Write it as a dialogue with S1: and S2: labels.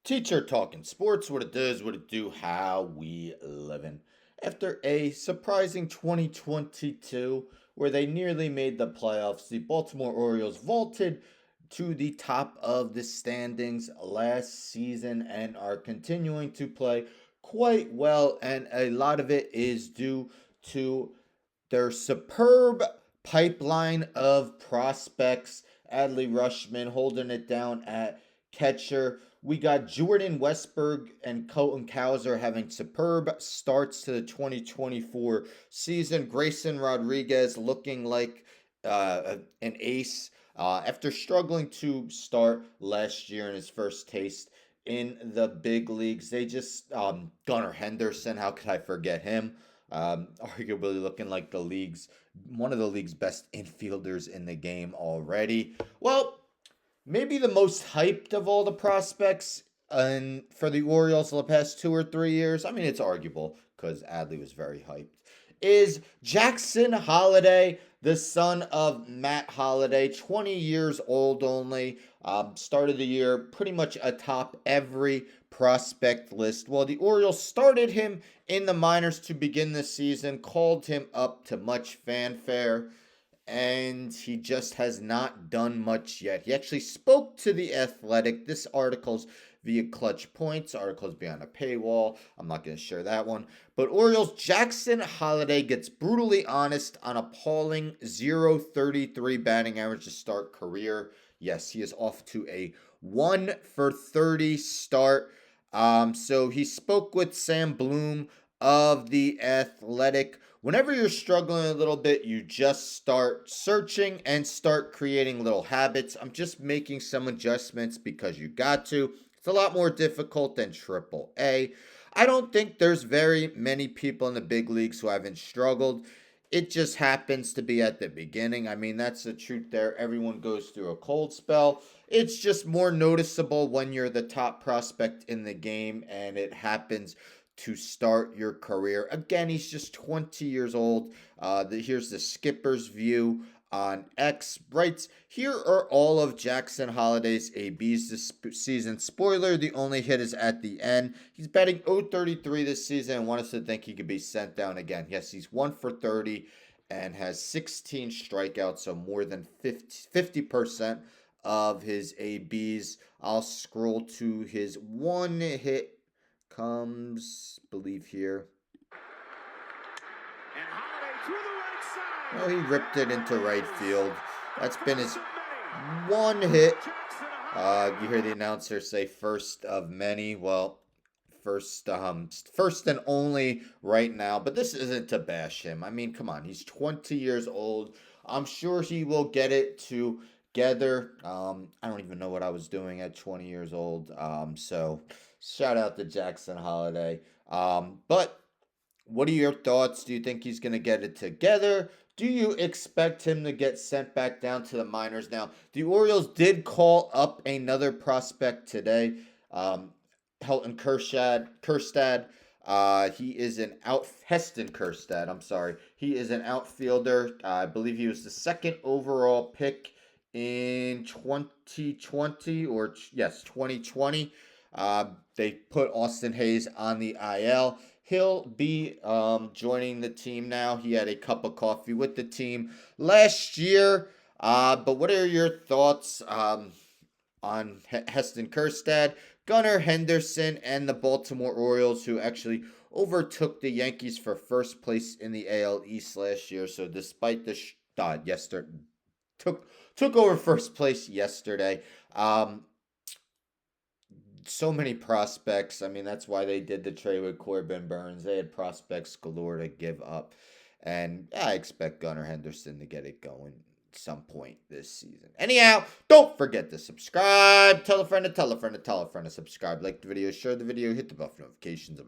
S1: Teacher talking sports, what it does, what it do, how we living. After a surprising 2022 where they nearly made the playoffs, the Baltimore Orioles vaulted to the top of the standings last season and are continuing to play quite well, and a lot of it is due to their superb pipeline of prospects. Adley Rushman holding it down at catcher. We got Jordan Westberg and Colton Cowser having superb starts to the 2024 season. Grayson Rodriguez looking like an ace after struggling to start last year in his first taste in the big leagues. They just, Gunnar Henderson, how could I forget him? Arguably looking like one of the league's best infielders in the game already. Well, maybe the most hyped of all the prospects and for the Orioles the past 2 or 3 years. I mean, it's arguable because Adley was very hyped. Is Jackson Holliday, the son of Matt Holliday, 20 years old only. Started the year pretty much atop every prospect list. Well, the Orioles started him in the minors to begin the season, called him up to much fanfare, and he just has not done much yet. He actually spoke to The Athletic. This article's via Clutch Points. Article's beyond a paywall. I'm not going to share that one. But Orioles Jackson Holliday gets brutally honest on appalling 0.33 batting average to start career. Yes, he is off to a 1 for 30 start. So he spoke with Sam Bloom of The Athletic. Whenever you're struggling a little bit, you just start searching and start creating little habits. I'm just making some adjustments because you got to. It's a lot more difficult than Triple A. I don't think there's very many people in the big leagues who haven't struggled. It just happens to be at the beginning. I mean, that's the truth there. Everyone goes through a cold spell. It's just more noticeable when you're the top prospect in the game and it happens to start your career. Again, he's just 20 years old. Here's the skipper's view on X. Writes, here are all of Jackson Holliday's ABs this season. Spoiler, the only hit is at the end. He's batting 0.33 this season and want us to think he could be sent down again. Yes, he's 1 for 30 and has 16 strikeouts, so more than 50% of his ABs. I'll scroll to his one hit comes, believe here. Well, he ripped it into right field. That's been his one hit. You hear the announcer say first of many. Well, first and only right now. But this isn't to bash him. I mean, come on. He's 20 years old. I'm sure he will get it together. I don't even know what I was doing at 20 years old. So shout out to Jackson Holliday. But what are your thoughts? Do you think he's going to get it together? Do you expect him to get sent back down to the minors? Now, the Orioles did call up another prospect today, Helton Kerstad. He is Heston Kerstad, I'm sorry. He is an outfielder. I believe he was the second overall pick in 2020, or yes, 2020. They put Austin Hayes on the IL. He'll be joining the team now. He had a cup of coffee with the team last year. But what are your thoughts on Heston Kerstad, Gunnar Henderson, and the Baltimore Orioles, who actually overtook the Yankees for first place in the AL East last year? So despite the yesterday took over first place yesterday. So many prospects. I mean, that's why they did the trade with Corbin Burns. They had prospects galore to give up. And I expect Gunnar Henderson to get it going at some point this season. Anyhow, don't forget to subscribe. Tell a friend to tell a friend to tell a friend to subscribe. Like the video, share the video, hit the bell for notifications.